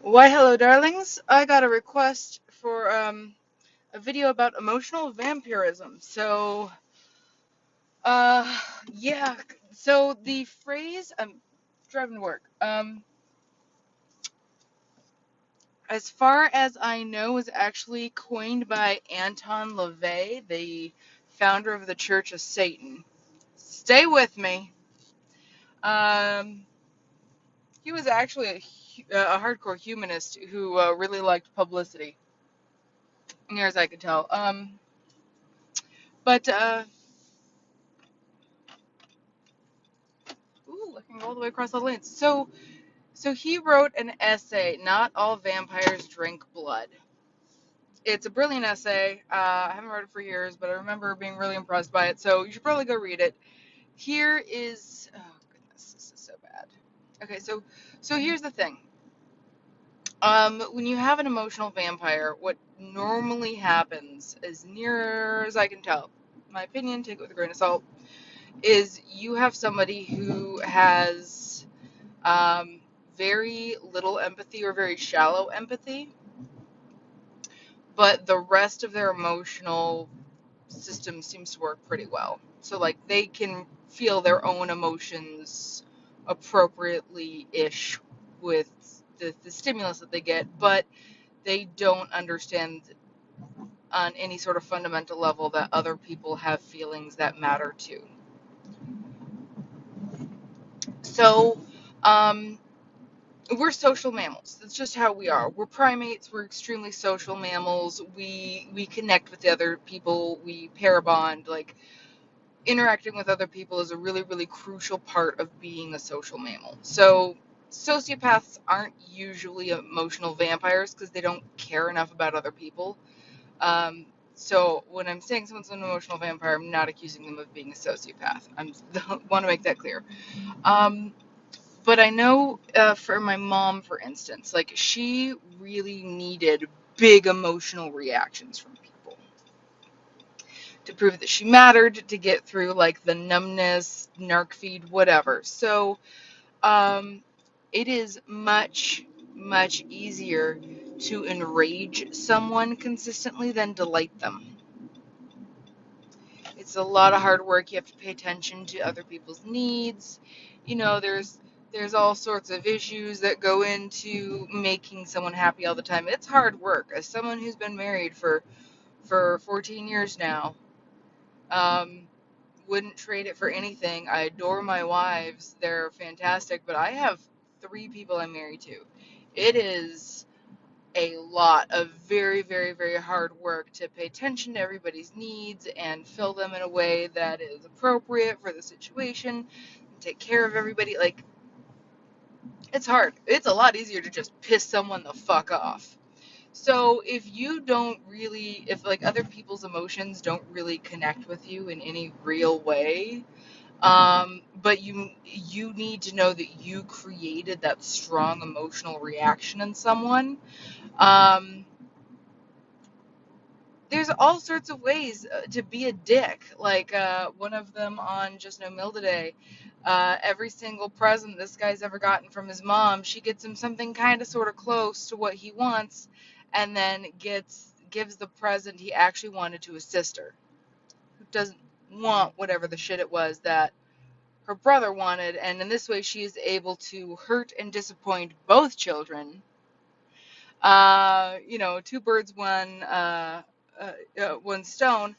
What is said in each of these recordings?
Why, hello, darlings. I got a request for a video about emotional vampirism. Uh, yeah. So the phrase I'm driving to work. As far as I know, was actually coined by Anton LaVey, the founder of the Church of Satan. Stay with me. Um, he was actually a hardcore humanist who really liked publicity, near as I could tell. But Ooh, looking all the way across the lanes. So he wrote an essay, Not All Vampires Drink Blood. It's a brilliant essay. I haven't read it for years, but I remember being really impressed by it, so you should probably go read it. Here is, oh goodness, this is so bad. Okay, so here's the thing. When you have an emotional vampire, what normally happens, as near as I can tell, my opinion, take it with a grain of salt, is you have somebody who has um, very little empathy or very shallow empathy, but the rest of their emotional system seems to work pretty well. So, like, they can feel their own emotions appropriately ish with the stimulus that they get, but they don't understand on any sort of fundamental level that other people have feelings that matter too. So, um, we're social mammals. That's just how we are. We're primates. We're extremely social mammals. We connect with the other people. We pair bond. Like, interacting with other people is a really, really crucial part of being a social mammal. So sociopaths aren't usually emotional vampires because they don't care enough about other people. Um, so when I'm saying someone's an emotional vampire, I'm not accusing them of being a sociopath. I want to make that clear. Um, but I know for my mom, for instance, like, she really needed big emotional reactions from people to prove that she mattered, to get through like the numbness, narc feed, whatever. So um, it is much, much easier to enrage someone consistently than delight them. It's a lot of hard work. You have to pay attention to other people's needs. There's all sorts of issues that go into making someone happy all the time. It's hard work. As someone who's been married for 14 years now, um, wouldn't trade it for anything. I adore my wives. They're fantastic, but I have 3 people I'm married to. It is a lot of very, very, very hard work to pay attention to everybody's needs and fill them in a way that is appropriate for the situation, and take care of everybody. Like, it's hard. It's a lot easier to just piss someone the fuck off. So if like other people's emotions don't really connect with you in any real way, but you need to know that you created that strong emotional reaction in someone. Um, there's all sorts of ways to be a dick. Like, one of them on Just No Mill today. Every single present this guy's ever gotten from his mom, she gets him something kind of sort of close to what he wants, and then gives the present he actually wanted to his sister, who doesn't want whatever the shit it was that her brother wanted. And in this way, she is able to hurt and disappoint both children. Two birds, one stone.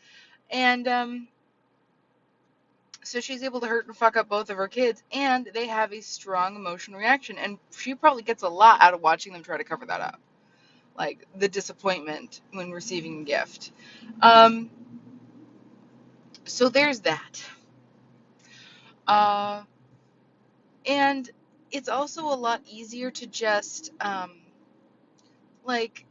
And so she's able to hurt and fuck up both of her kids, and they have a strong emotional reaction. And she probably gets a lot out of watching them try to cover that up, like the disappointment when receiving a gift. Um, so there's that. Uh, and it's also a lot easier to just, like,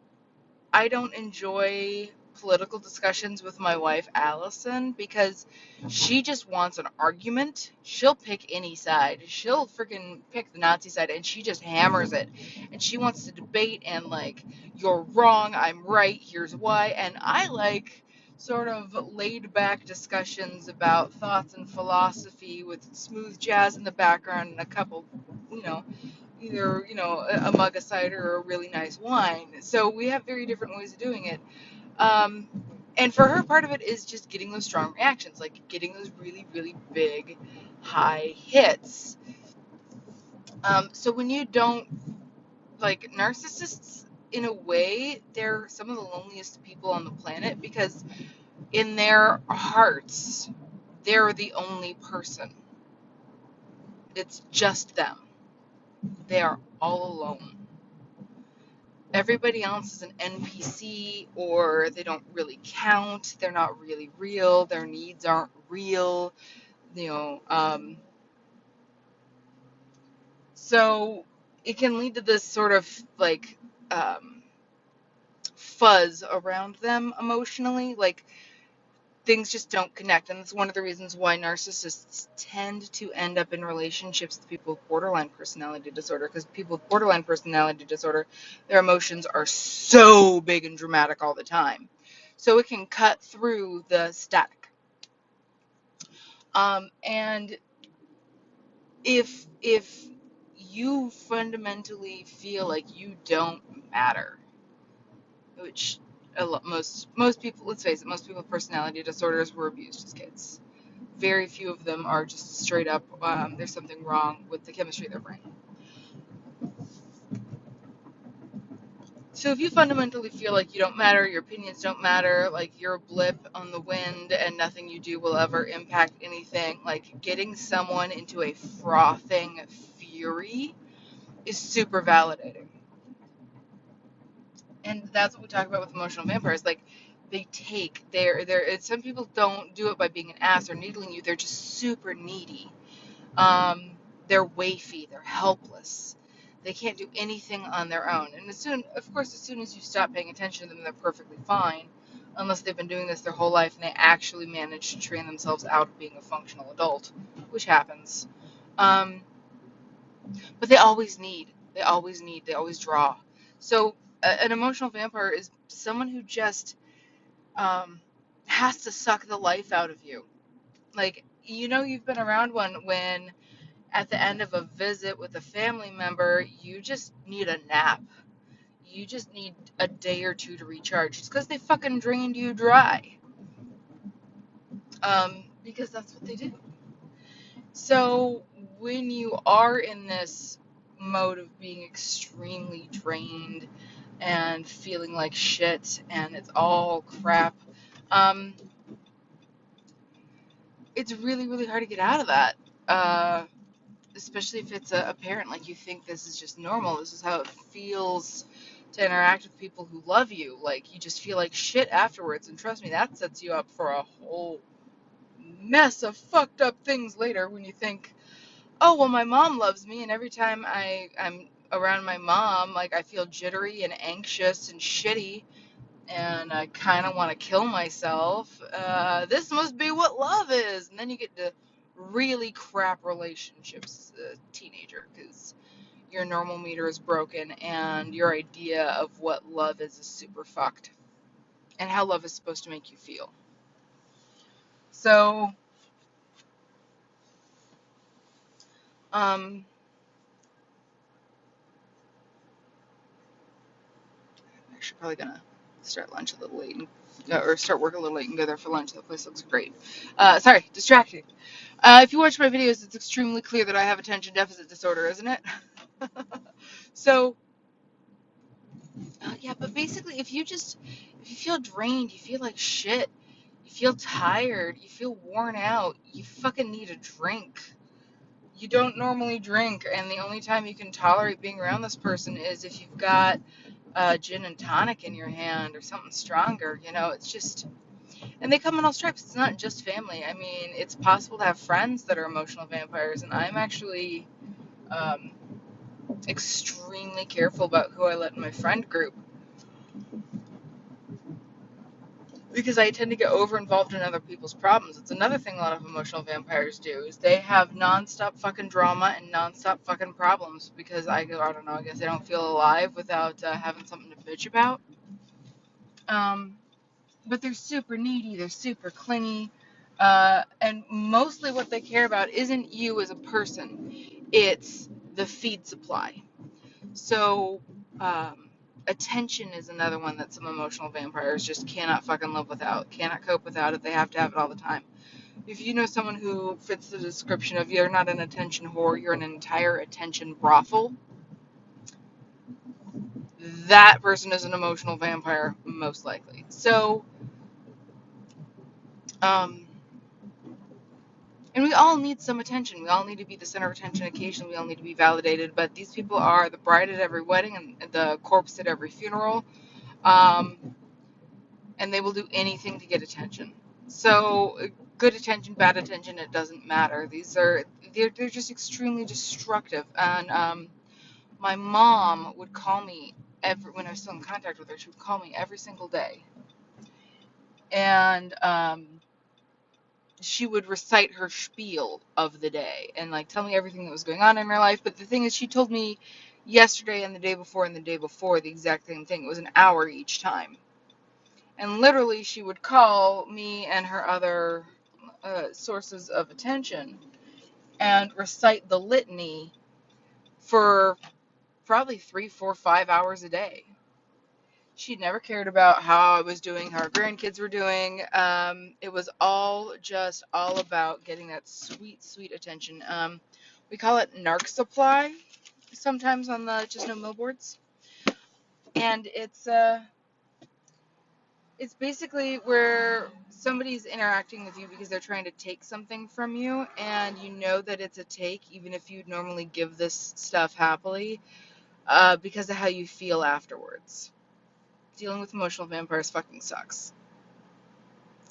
I don't enjoy political discussions with my wife, Allison, because she just wants an argument. She'll pick any side. She'll freaking pick the Nazi side, and she just hammers it. And she wants to debate and, like, you're wrong, I'm right, here's why. And I like sort of laid back discussions about thoughts and philosophy with smooth jazz in the background and a couple, you know, either, a mug of cider or a really nice wine. So we have very different ways of doing it. Um, and for her, part of it is just getting those strong reactions, like getting those really, really big, high hits. So when you don't, like, narcissists, in a way, they're some of the loneliest people on the planet because in their hearts, they're the only person. It's just them. They are all alone. Everybody else is an NPC, or they don't really count. They're not really real. Their needs aren't real. You know, so it can lead to this sort of like fuzz around them emotionally. Like things just don't connect, and it's one of the reasons why narcissists tend to end up in relationships with people with borderline personality disorder, because people with borderline personality disorder, their emotions are so big and dramatic all the time, so it can cut through the static. And if you fundamentally feel like you don't matter, which most people, let's face it, most people with personality disorders were abused as kids. Very few of them are just straight up, there's something wrong with the chemistry of their brain. So if you fundamentally feel like you don't matter, your opinions don't matter, like you're a blip on the wind and nothing you do will ever impact anything, like getting someone into a frothing fury is super validating. And that's what we talk about with emotional vampires. Like some people don't do it by being an ass or needling you. They're just super needy. They're waify. They're helpless. They can't do anything on their own. And as soon as you stop paying attention to them, they're perfectly fine, unless they've been doing this their whole life and they actually manage to train themselves out of being a functional adult, which happens. But they always draw. So an emotional vampire is someone who just has to suck the life out of you. Like, you've been around one when at the end of a visit with a family member, you just need a nap. You just need a day or two to recharge. It's because they fucking drained you dry. Because that's what they do. So when you are in this mode of being extremely drained and feeling like shit and it's all crap, it's really, really hard to get out of that. Especially if it's a parent, like you think this is just normal. This is how it feels to interact with people who love you. Like you just feel like shit afterwards. And trust me, that sets you up for a whole mess of fucked up things later when you think, oh, well, my mom loves me, and every time I'm around my mom, like, I feel jittery and anxious and shitty, and I kind of want to kill myself. This must be what love is. And then you get to really crap relationships as a teenager, because your normal meter is broken, and your idea of what love is super fucked, and how love is supposed to make you feel. So, I'm actually probably gonna start lunch a little late or start work a little late and go there for lunch. That place looks great. Sorry, distracting. If you watch my videos, it's extremely clear that I have attention deficit disorder, isn't it? So, yeah, but basically, if you feel drained, you feel like shit, you feel tired, you feel worn out, you fucking need a drink. You don't normally drink, and the only time you can tolerate being around this person is if you've got gin and tonic in your hand or something stronger. It's just, and they come in all stripes. It's not just family. I mean, it's possible to have friends that are emotional vampires, and I'm actually um, extremely careful about who I let in my friend group, because I tend to get over involved in other people's problems. It's another thing a lot of emotional vampires do, is they have nonstop fucking drama and nonstop fucking problems, because I don't know, I guess they don't feel alive without having something to bitch about. But they're super needy, they're super clingy, and mostly what they care about isn't you as a person, it's the feed supply. So, attention is another one that some emotional vampires just cannot fucking live without, cannot cope without it. They have to have it all the time. If you know someone who fits the description of you're not an attention whore, you're an entire attention brothel, that person is an emotional vampire, most likely. So, um, and we all need some attention. We all need to be the center of attention occasionally. We all need to be validated. But these people are the bride at every wedding and the corpse at every funeral. Um, and they will do anything to get attention. So, good attention, bad attention, it doesn't matter. They're just extremely destructive. And my mom would call me when I was still in contact with her. She would call me every single day, and she would recite her spiel of the day and like tell me everything that was going on in her life. But the thing is, she told me yesterday and the day before and the day before the exact same thing. It was an hour each time. And literally, she would call me and her other sources of attention and recite the litany for probably 3, 4, 5 hours a day. She never cared about how I was doing, how our grandkids were doing. It was all about getting that sweet, sweet attention. We call it narc supply sometimes on the Just No Mill boards. And it's basically where somebody's interacting with you because they're trying to take something from you, and you know that it's a take, even if you'd normally give this stuff happily, because of how you feel afterwards. Dealing with emotional vampires fucking sucks.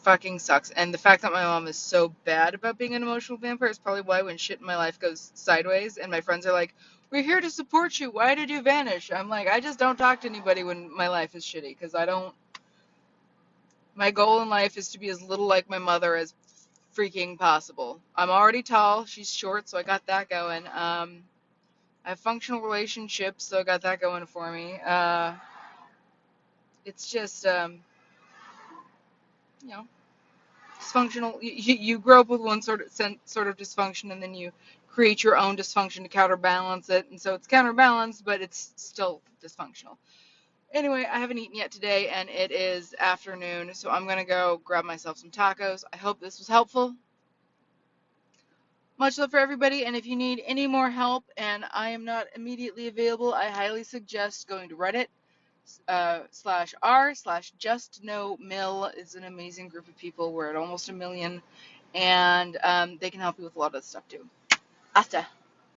Fucking sucks. And the fact that my mom is so bad about being an emotional vampire is probably why when shit in my life goes sideways and my friends are like, we're here to support you, why did you vanish? I'm like, I just don't talk to anybody when my life is shitty, because my goal in life is to be as little like my mother as freaking possible. I'm already tall. She's short, so I got that going. I have functional relationships, so I got that going for me. It's just, you know, dysfunctional. You grow up with one sort of dysfunction, and then you create your own dysfunction to counterbalance it, and so it's counterbalanced, but it's still dysfunctional. Anyway, I haven't eaten yet today, and it is afternoon, so I'm gonna go grab myself some tacos. I hope this was helpful. Much love for everybody, and if you need any more help and I am not immediately available, I highly suggest going to Reddit /r/JustKnowMill. It's an amazing group of people. We're at almost 1 million, and they can help you with a lot of stuff too. Hasta.